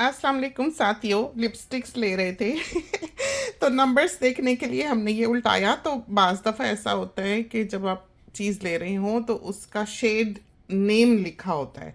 अस्सलाम वालेकुम साथियों, लिपस्टिक्स ले रहे थे तो नंबर्स देखने के लिए हमने ये उल्टाया। तो बाज़ दफ़ा ऐसा होता है कि जब आप चीज़ ले रहे हो तो उसका शेड नेम लिखा होता है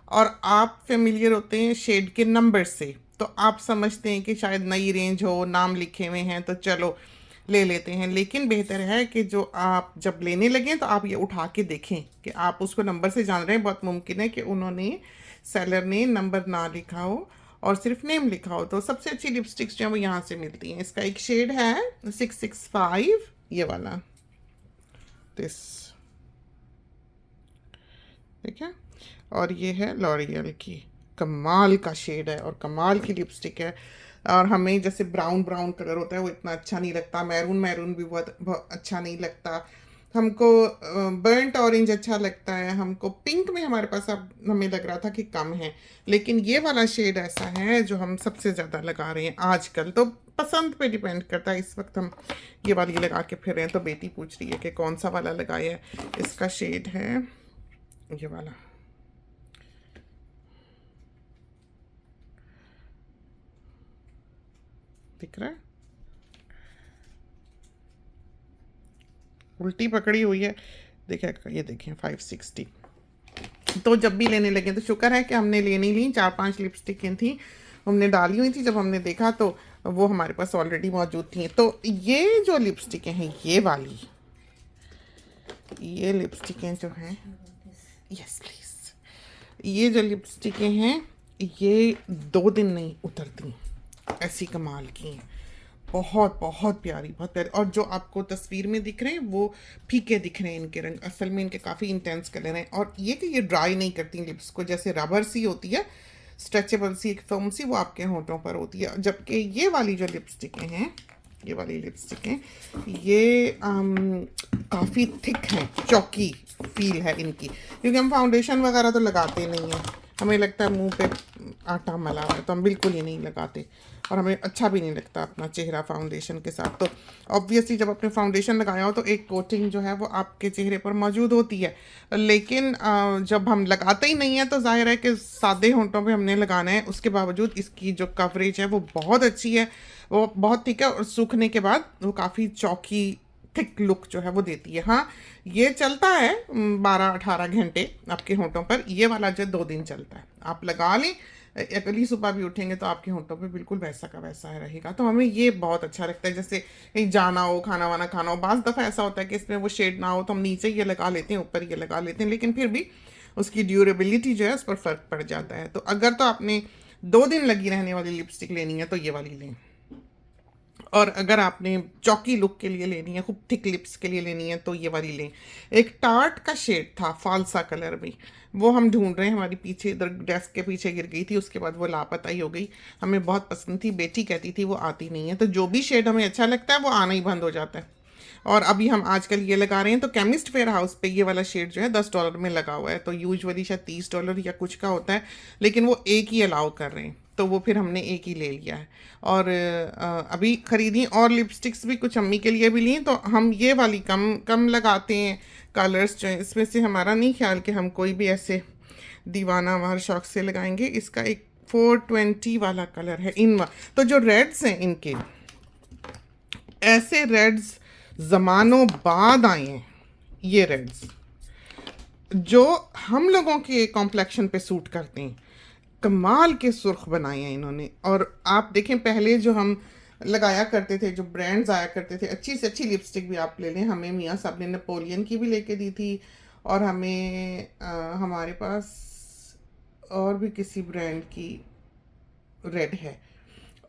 और आप फेमिलियर होते हैं शेड के नंबर से, तो आप समझते हैं कि शायद नई रेंज हो, नाम लिखे हुए हैं तो चलो ले लेते हैं। लेकिन बेहतर है कि जो आप जब लेने लगें तो आप ये उठा के देखें कि आप उसको नंबर से जान रहे हैं। बहुत मुमकिन है कि उन्होंने, सेलर ने नंबर ना लिखा हो और सिर्फ नेम लिखा हो। तो सबसे अच्छी लिपस्टिक्स जो है वो यहाँ से मिलती हैं। इसका एक शेड है 665, ये वाला, दिस, ठीक है। और ये है लॉरियल की, कमाल का शेड है और कमाल की लिपस्टिक है। और हमें जैसे ब्राउन ब्राउन कलर होता है वो इतना अच्छा नहीं लगता, मैरून मैरून भी बहुत बहुत अच्छा नहीं लगता हमको। बर्न्ट ऑरेंज अच्छा लगता है हमको। पिंक में हमारे पास अब हमें लग रहा था कि कम है, लेकिन ये वाला शेड ऐसा है जो हम सबसे ज़्यादा लगा रहे हैं आजकल। तो पसंद पे डिपेंड करता है। इस वक्त हम ये वाली लगा के फिर रहे हैं, तो बेटी पूछ रही है कि कौन सा वाला लगाया है। इसका शेड है ये वाला, दिख रहा है, उल्टी पकड़ी हुई है। देखिए ये देखिए 560। तो जब भी लेने लगे तो शुक्र है कि हमने ले नहीं ली। 4-5 लिपस्टिकें थी हमने डाली हुई थी, जब हमने देखा तो वो हमारे पास ऑलरेडी मौजूद थी। तो ये जो लिपस्टिकें हैं, ये वाली, ये लिपस्टिकें जो हैं, यस प्लीज़, ये जो लिपस्टिकें हैं ये 2 दिन नहीं उतरती, ऐसी कमाल की हैं। बहुत बहुत प्यारी, बहुत प्यारी। और जो आपको तस्वीर में दिख रहे हैं वो फीके दिख रहे हैं इनके रंग, असल में इनके काफ़ी इंटेंस कलर हैं। और ये कि ये ड्राई नहीं करती लिप्स को, जैसे रबर सी होती है, स्ट्रेचेबल सी, एक फिल्म सी, वो आपके होंठों पर होती है। जबकि ये वाली जो लिपस्टिकें हैं, ये वाली लिपस्टिकें, ये काफ़ी थिक हैं, चौकी फील है इनकी। क्योंकि हम फाउंडेशन वगैरह तो लगाते नहीं हैं, हमें लगता है मुंह पे आटा मला हुआ है तो हम बिल्कुल ही नहीं लगाते, और हमें अच्छा भी नहीं लगता अपना चेहरा फाउंडेशन के साथ। तो ऑब्वियसली जब आपने फाउंडेशन लगाया हो तो एक कोटिंग जो है वो आपके चेहरे पर मौजूद होती है। लेकिन जब हम लगाते ही नहीं है तो जाहिर है कि सादे होंठों पे हमने लगाना है। उसके बावजूद इसकी जो कवरेज है वो बहुत अच्छी है, वो बहुत ठीक है। और सूखने के बाद वो काफ़ी चौकी थिक लुक जो है वो देती है। हाँ, ये चलता है 12-18 घंटे आपके होंठों पर। ये वाला जो 2 दिन चलता है, आप लगा लें, अगली सुबह भी उठेंगे तो आपके होंठों पे बिल्कुल वैसा का वैसा रहेगा। तो हमें ये बहुत अच्छा लगता है। जैसे कहीं जाना हो, खाना वाना खाना हो, बाज़ दफ़ा ऐसा होता है कि इसमें वो शेड ना हो तो हम नीचे ये लगा लेते हैं, ऊपर ये लगा लेते हैं, लेकिन फिर भी उसकी ड्यूरेबिलिटी जो है उस पर फ़र्क पड़ जाता है। तो अगर तो आपने 2 दिन लगी रहने वाली लिपस्टिक लेनी है तो ये वाली लें। और अगर आपने चौकी लुक के लिए लेनी है, खूब थिक लिप्स के लिए लेनी है, तो ये वाली लें। एक टार्ट का शेड था फालसा कलर में, वो हम ढूंढ रहे हैं, हमारी पीछे इधर डेस्क के पीछे गिर गई थी, उसके बाद वो लापता ही हो गई। हमें बहुत पसंद थी, बेटी कहती थी वो आती नहीं है। तो जो भी शेड हमें अच्छा लगता है वो आना ही बंद हो जाता है। और अभी हम आजकल ये लगा रहे हैं तो केमिस्ट फेयर हाउस पे ये वाला शेड जो है $10 में लगा हुआ है। तो यूजुअली शायद $30 या कुछ का होता है, लेकिन वो एक ही अलाउ कर रहे हैं, तो वो फिर हमने एक ही ले लिया है। और अभी ख़रीदी और लिपस्टिक्स भी कुछ अम्मी के लिए भी ली, तो हम ये वाली कम कम लगाते हैं कलर्स जो हैं। इसमें से हमारा नहीं ख्याल कि हम कोई भी ऐसे दीवाना वार शौक से लगाएंगे। इसका एक 420 वाला कलर है तो जो रेड्स हैं इनके, ऐसे रेड्स ज़मानों बाद आए हैं। ये रेड्स जो हम लोगों के कॉम्प्लेक्शन पे सूट करते हैं, कमाल के सुर्ख बनाए हैं इन्होंने। और आप देखें पहले जो हम लगाया करते थे, जो ब्रांड्स आया करते थे, अच्छी से अच्छी लिपस्टिक भी आप ले लें, हमें मियाँ साहब ने नेपोलियन की भी लेके दी थी, और हमें हमारे पास और भी किसी ब्रांड की रेड है।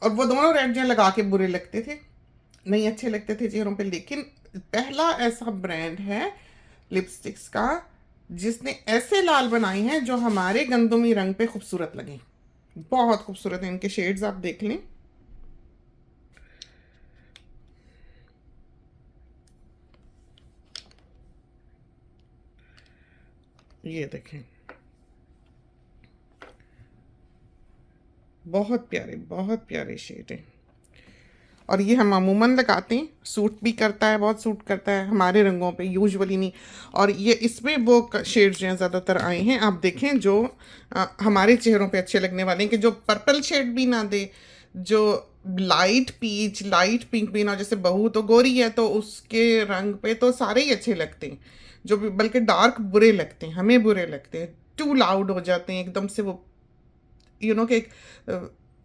और वो दोनों रेड जो लगा के बुरे लगते थे, नहीं अच्छे लगते थे चेहरों पे। लेकिन पहला ऐसा ब्रांड है लिपस्टिक्स का जिसने ऐसे लाल बनाए हैं जो हमारे गंदमी रंग पे खूबसूरत लगे। बहुत खूबसूरत है, इनके शेड्स आप देख लें। ये देखें, बहुत प्यारे शेड हैं। और ये हम अमूमन लगाते हैं, सूट भी करता है, बहुत सूट करता है हमारे रंगों पे, यूजुअली नहीं। और ये इसमें वो शेड्स जो हैं ज़्यादातर आए हैं, आप देखें जो हमारे चेहरों पे अच्छे लगने वाले हैं, कि जो पर्पल शेड भी ना दे, जो लाइट पीच लाइट पिंक भी ना, जैसे बहू तो गोरी है तो उसके रंग पे तो सारे ही अच्छे लगते हैं, जो भी बल्कि डार्क बुरे लगते हैं, हमें बुरे लगते हैं, टू लाउड हो जाते हैं एकदम से वो, कि एक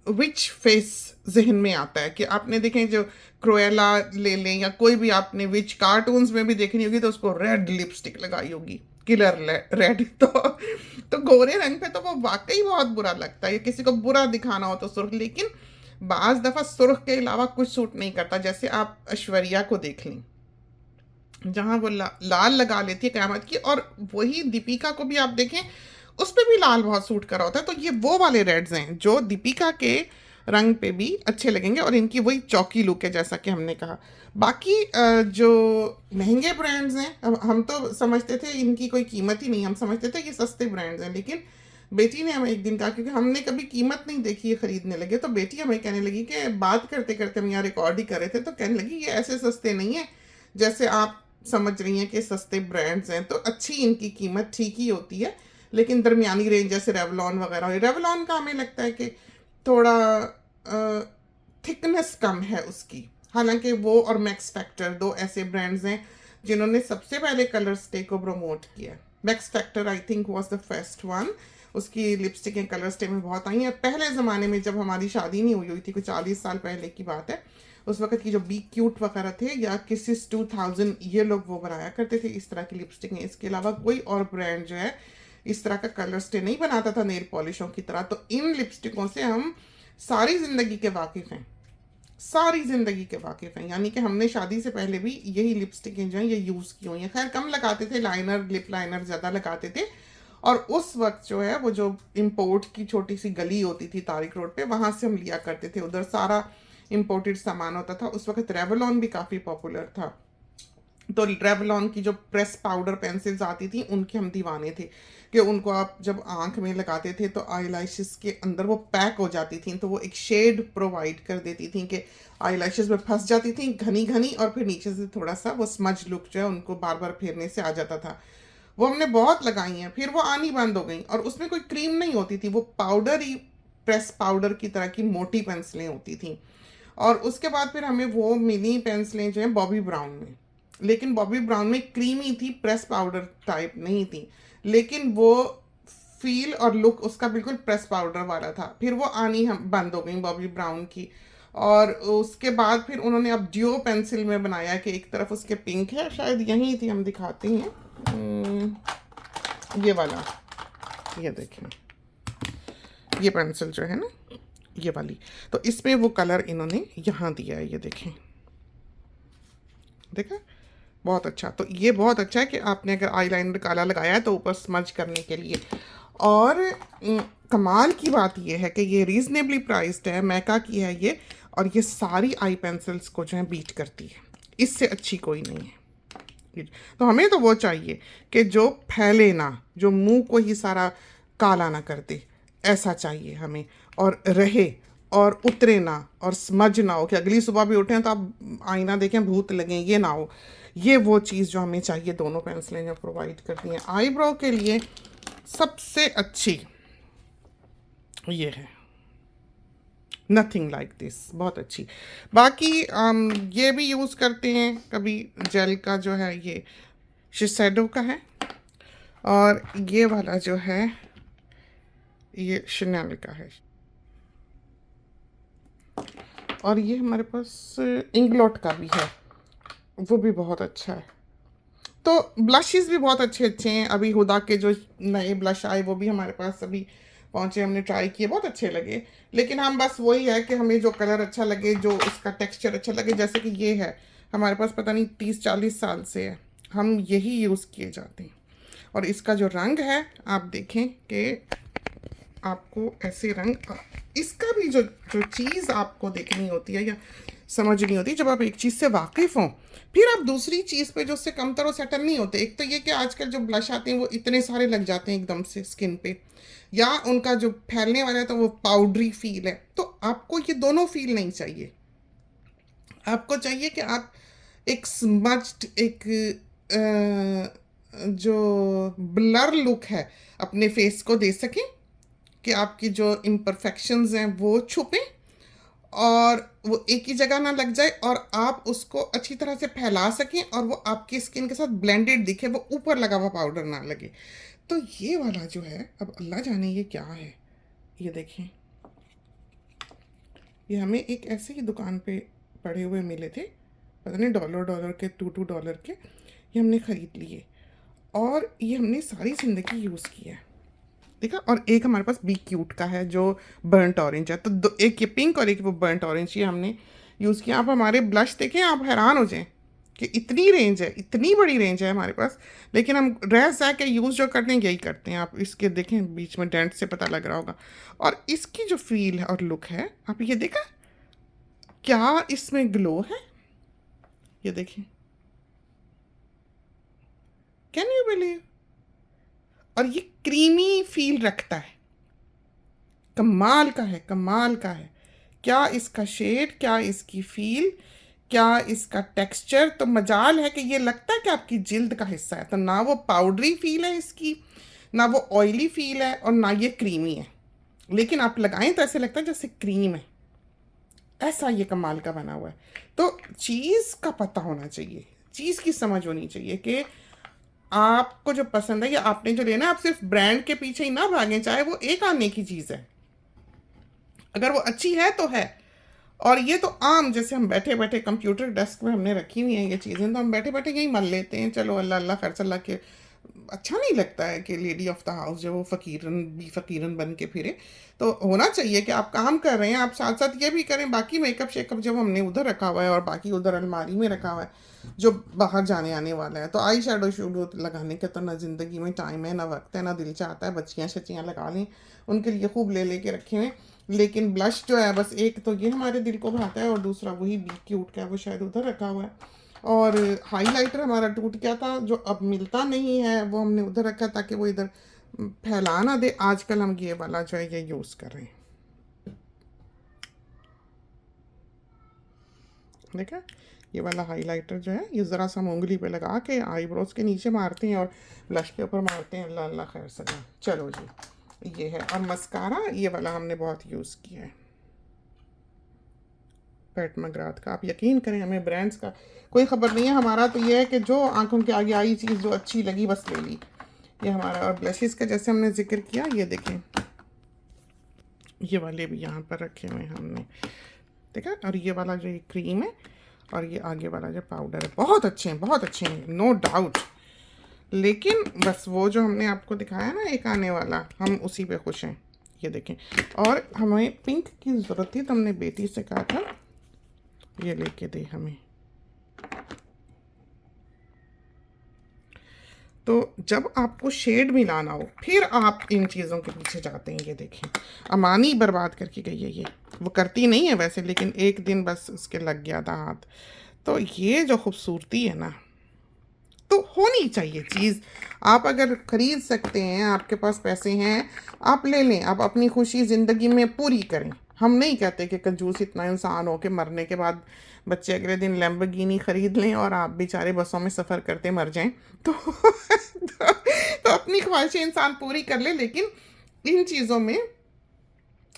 विच फेस जहन में आता है। कि आपने देखें जो क्रोएला ले लें या कोई भी आपने विच कार्टून्स में भी देखनी होगी तो उसको रेड लिपस्टिक लगाई होगी, किलर रेड। तो गोरे रंग पे तो वो वाकई बहुत बुरा लगता है, किसी को बुरा दिखाना हो तो सुर्ख। लेकिन बाज दफा सुर्ख के अलावा कुछ सूट नहीं करता। जैसे आप ऐश्वर्या को देख लें, जहां वो लाल लगा लेती है कयामत की, और वही दीपिका को भी आप देखें उस पे भी लाल बहुत सूट करा होता है। तो ये वो वाले रेड्स हैं जो दीपिका के रंग पे भी अच्छे लगेंगे, और इनकी वही चौकी लुक है जैसा कि हमने कहा। बाकी जो महंगे ब्रांड्स हैं, हम तो समझते थे इनकी कोई कीमत ही नहीं, हम समझते थे ये सस्ते ब्रांड्स हैं। लेकिन बेटी ने हमें एक दिन कहा, क्योंकि हमने कभी कीमत नहीं देखी है खरीदने लगे, तो बेटी हमें कहने लगी कि बात करते करते हम यहाँ रिकॉर्ड ही कर रहे थे, तो कहने लगी ये ऐसे सस्ते नहीं है जैसे आप समझ रही हैं कि सस्ते ब्रांड्स हैं। तो अच्छी इनकी कीमत ठीक ही होती है, लेकिन दरमियानी रेंज जैसे रेवलॉन वगैरह, रेवलॉन का हमें लगता है कि थोड़ा थिकनेस कम है उसकी। हालांकि वो और मैक्स फैक्टर दो ऐसे ब्रांड्स हैं जिन्होंने सबसे पहले कलर स्टे को प्रमोट किया। Max factor I think was the first one, उसकी लिपस्टिकें कलर स्टे में बहुत आई हैं। पहले ज़माने में जब हमारी शादी नहीं हुई थी, कुछ 40 साल पहले की बात है, उस वक्त की जो बी क्यूट वगैरह थे या किसिस 2000, ये लोग वो बनाया करते थे इस तरह की लिपस्टिकें। इसके अलावा कोई और ब्रांड जो है इस तरह का कलर स्टे नहीं बनाता था नेल पॉलिशों की तरह। तो इन लिपस्टिकों से हम सारी ज़िंदगी के वाकिफ़ हैं, सारी ज़िंदगी के वाकिफ़ हैं। यानी कि हमने शादी से पहले भी यही लिपस्टिकें जो हैं ये यूज़ की हुई हैं। खैर कम लगाते थे, लाइनर लिप लाइनर ज़्यादा लगाते थे। और उस वक्त जो है वो जो इम्पोर्ट की छोटी सी गली होती थी तारिक रोड पे, वहाँ से हम लिया करते थे, उधर सारा इम्पोर्टेड सामान होता था। उस वक्त रेवलॉन भी काफ़ी पॉपुलर था, तो रेवलॉन की जो प्रेस पाउडर पेंसिल्स आती थी उनके हम दीवाने थे, कि उनको आप जब आंख में लगाते थे तो आईलैशेस के अंदर वो पैक हो जाती थी, तो वो एक शेड प्रोवाइड कर देती थी कि आईलैशेस में फंस जाती थी घनी घनी, और फिर नीचे से थोड़ा सा वो स्मज लुक जो है उनको बार बार फेरने से आ जाता था। वो हमने बहुत लगाई हैं, फिर वो आनी बंद हो गई। और उसमें कोई क्रीम नहीं होती थी, वो पाउडर ही, प्रेस पाउडर की तरह की मोटी पेंसिलें होती थी। और उसके बाद फिर हमें वो मिनी पेंसिलें जो हैं बॉबी ब्राउन में, लेकिन बॉबी ब्राउन में क्रीमी थी, प्रेस पाउडर टाइप नहीं थी, लेकिन वो फील और लुक उसका बिल्कुल प्रेस पाउडर वाला था। फिर वो आनी हम बंद हो गई बॉबी ब्राउन की। और उसके बाद फिर उन्होंने अब ड्यू पेंसिल में बनाया कि एक तरफ उसके पिंक है, शायद यहीं थी, हम दिखाते हैं, ये वाला, ये देखें, ये पेंसिल जो है ना ये वाली, तो इसमें वो कलर इन्होंने यहाँ दिया है, ये देखें, देखा, बहुत अच्छा। तो ये बहुत अच्छा है कि आपने अगर आईलाइनर काला लगाया है तो ऊपर स्मज करने के लिए। और कमाल की बात ये है कि ये रीजनेबली प्राइस्ड है, मैका की है ये, और ये सारी आई पेंसिल्स को जो है बीट करती है, इससे अच्छी कोई नहीं है। तो हमें तो वो चाहिए कि जो फैले ना, जो मुंह को ही सारा काला ना कर दे, ऐसा चाहिए हमें, और रहे और उतरे ना, और समझ ना हो कि अगली सुबह भी उठें तो आप आईना देखें भूत लगें, ये ना हो। ये वो चीज़ जो हमें चाहिए, दोनों पेंसिलें जो प्रोवाइड करती हैं। आईब्रो के लिए सबसे अच्छी ये है, नथिंग लाइक दिस, बहुत अच्छी। बाकी ये भी यूज़ करते हैं कभी, जेल का जो है ये शिशैडो का है, और ये वाला जो है ये शनेल का है, और ये हमारे पास इंग्लॉट का भी है, वो भी बहुत अच्छा है। तो ब्लशेस भी बहुत अच्छे अच्छे हैं, अभी हुदा के जो नए ब्लश आए वो भी हमारे पास अभी पहुँचे, हमने ट्राई किए, बहुत अच्छे लगे। लेकिन हम बस वही है कि हमें जो कलर अच्छा लगे, जो उसका टेक्सचर अच्छा लगे, जैसे कि ये है हमारे पास पता नहीं 30-40 साल से है, हम यही यूज़ किए जाते हैं। और इसका जो रंग है आप देखें कि आपको ऐसे रंग, इसका भी जो जो चीज़ आपको देखनी होती है या समझनी होती है, जब आप एक चीज़ से वाकिफ़ हों, फिर आप दूसरी चीज़ पे जो उससे कमतर और सेटल नहीं होते। एक तो ये कि आजकल जो ब्लश आते हैं वो इतने सारे लग जाते हैं एकदम से स्किन पे, या उनका जो फैलने वाला है तो वो पाउडरी फील है, तो आपको ये दोनों फील नहीं चाहिए। आपको चाहिए कि आप एक स्मज्ड, एक जो ब्लर लुक है अपने फेस को दे सकें, कि आपकी जो इम्परफेक्शंस हैं वो छुपें और वो एक ही जगह ना लग जाए, और आप उसको अच्छी तरह से फैला सकें और वो आपकी स्किन के साथ ब्लेंडेड दिखे, वो ऊपर लगा हुआ पाउडर ना लगे। तो ये वाला जो है, अब अल्लाह जाने ये क्या है। ये देखें, ये हमें एक ऐसे ही दुकान पे पड़े हुए मिले थे, पता नहीं डॉलर के, $2 के। ये हमने ख़रीद लिए और ये हमने सारी ज़िंदगी यूज़ किया है, देखा। और एक हमारे पास बी क्यूट का है जो बर्न्ट ऑरेंज है, तो दो, एक ये पिंक और एक वो बर्न्ट ऑरेंज, ये हमने यूज़ किया। आप हमारे ब्लश देखें, आप हैरान हो जाएं कि इतनी रेंज है, इतनी बड़ी रेंज है हमारे पास, लेकिन हम रह सह के यूज़ जो करते हैं यही करते हैं। आप इसके देखें, बीच में डेंट से पता लग रहा होगा। और इसकी जो फील है और लुक है, आप ये देखा क्या इसमें ग्लो है, ये देखें, कैन यू बिलीव। और ये क्रीमी फील रखता है, कमाल का है, कमाल का है। क्या इसका शेड, क्या इसकी फील, क्या इसका टेक्सचर। तो मजाल है कि ये लगता है कि आपकी जिल्द का हिस्सा है। तो ना वो पाउडरी फील है इसकी, ना वो ऑयली फील है, और ना ये क्रीमी है, लेकिन आप लगाएं तो ऐसे लगता है जैसे क्रीम है। ऐसा ये कमाल का बना हुआ है। तो चीज़ का पता होना चाहिए, चीज़ की समझ होनी चाहिए कि आपको जो पसंद है या आपने जो लेना है, आप सिर्फ ब्रांड के पीछे ही ना भागें, चाहे वो एक आने की चीज़ है, अगर वो अच्छी है तो है। और ये तो आम, जैसे हम बैठे बैठे कंप्यूटर डेस्क में हमने रखी हुई हैं ये चीज़ें, तो हम बैठे बैठे यही मल लेते हैं, चलो अल्लाह अल्लाह खर्च अल्लाह के। अच्छा नहीं लगता है कि लेडी ऑफ द हाउस जो वो फ़कीरन बन के फिरे। तो होना चाहिए कि आप काम कर रहे हैं, आप साथ साथ ये भी करें। बाकी मेकअप शेकअप जब हमने उधर रखा हुआ है और बाकी उधर अलमारी में रखा हुआ है जो बाहर जाने आने वाला है, तो आई शेडो शूडो लगाने का तो ना ज़िंदगी में टाइम है, ना वक्त है, ना दिल चाहता है। बच्चियाँ शच्चियाँ लगा लें, उनके लिए खूब ले लेके रखे हुए। लेकिन ब्लश जो है, बस एक तो ये हमारे दिल को भाता है, और दूसरा वही बी क्यूट का है, वो शायद उधर रखा हुआ है। और हाइलाइटर हमारा टूट गया था जो अब मिलता नहीं है, वो हमने उधर रखा ताकि वो इधर फैला ना दे। आजकल हम ये वाला जो है ये यूज़ कर रहे हैं, देखा। ये वाला हाइलाइटर जो है, ये ज़रा सा हम उंगली पे लगा के आईब्रोज के नीचे मारते हैं और ब्लश के ऊपर मारते हैं। अल्लाह अल्लाह खैर सका। चलो जी, ये है। और मस्कारा ये वाला हमने बहुत यूज़ किया है, पैट मगरात का। आप यकीन करें, हमें ब्रांड्स का कोई ख़बर नहीं है। हमारा तो ये है कि जो आंखों के आगे आई चीज़ जो अच्छी लगी बस ले ली, ये हमारा। और ब्लशेस का जैसे हमने जिक्र किया, ये देखें, ये वाले भी यहाँ पर रखे हुए हैं हमने, देखा। और ये वाला जो ये क्रीम है, और ये आगे वाला जो पाउडर है, बहुत अच्छे हैं, बहुत अच्छे हैं, नो डाउट। लेकिन बस वो जो हमने आपको दिखाया ना एक आने वाला, हम उसी पे खुश हैं। ये देखें। और हमें पिंक की ज़रूरत थी, तो हमने बेटी से कहा था ये लेके दे हमें। तो जब आपको शेड मिलाना हो, फिर आप इन चीज़ों के पीछे जाते हैं। ये देखें, अमानी बर्बाद करके गई है ये, वो करती नहीं है वैसे, लेकिन एक दिन बस उसके लग गया था हाथ। तो ये जो खूबसूरती है ना, तो होनी चाहिए चीज़। आप अगर ख़रीद सकते हैं, आपके पास पैसे हैं, आप ले लें, आप अपनी खुशी ज़िंदगी में पूरी करें। हम नहीं कहते कि कंजूस इतना इंसान हो कि मरने के बाद बच्चे अगले दिन लैम्बोर्गिनी ख़रीद लें और आप बेचारे बसों में सफ़र करते मर जाएं। तो अपनी ख्वाहिशें इंसान पूरी कर ले, लेकिन इन चीज़ों में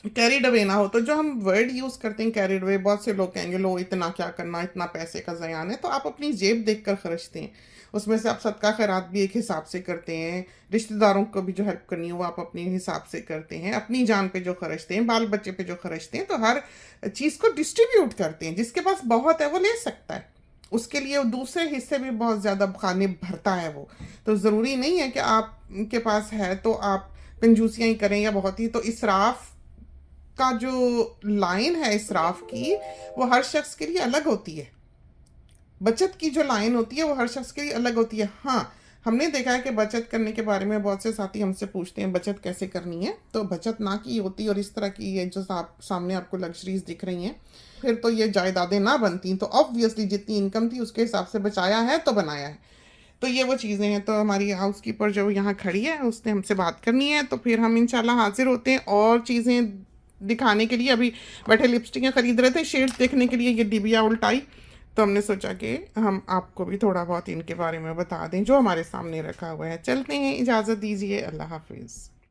कैरिड अवे ना हो। तो जो हम वर्ड यूज़ करते हैं कैरिड अवे, बहुत से लोग कहेंगे लो इतना क्या करना, इतना पैसे का ज़यान है। तो आप अपनी जेब देख कर खर्चते हैं, उसमें से आप सदका खैरात भी एक हिसाब से करते हैं, रिश्तेदारों को भी जो हेल्प करनी हो वो आप अपने हिसाब से करते हैं, अपनी जान पे जो खर्चते हैं, बाल बच्चे पे जो खर्चते हैं। तो हर चीज़ को डिस्ट्रीब्यूट करते हैं। जिसके पास बहुत है वो ले सकता है, उसके लिए वो दूसरे हिस्से भी बहुत ज़्यादा खाने भरता है वो। तो ज़रूरी नहीं है कि आपके पास है तो आप कंजूसियाँ ही करें या बहुत ही। तो इसराफ का जो लाइन है इसराफ की, वो हर शख्स के लिए अलग होती है। बचत की जो लाइन होती है वो हर शख्स के लिए अलग होती है। हाँ, हमने देखा है कि बचत करने के बारे में बहुत से साथी हमसे पूछते हैं बचत कैसे करनी है, तो बचत ना की होती और इस तरह की ये जो सामने आपको लग्जरीज दिख रही हैं, फिर तो ये जायदादें ना बनती। तो ऑब्वियसली जितनी इनकम थी उसके हिसाब से बचाया है तो बनाया है। तो ये वो चीज़ें हैं। तो हमारी हाउस कीपर जो यहाँ खड़ी है उसने हमसे बात करनी है, तो फिर हम इंशाल्लाह हाजिर होते हैं और चीज़ें दिखाने के लिए अभी बैठे लिपस्टिकें खरीद रहे थे शेड्स देखने के लिए, ये डिबिया उल्टाई, तो हमने सोचा कि हम आपको भी थोड़ा बहुत इनके बारे में बता दें जो हमारे सामने रखा हुआ है। चलते हैं, इजाज़त दीजिए, अल्लाह हाफिज़।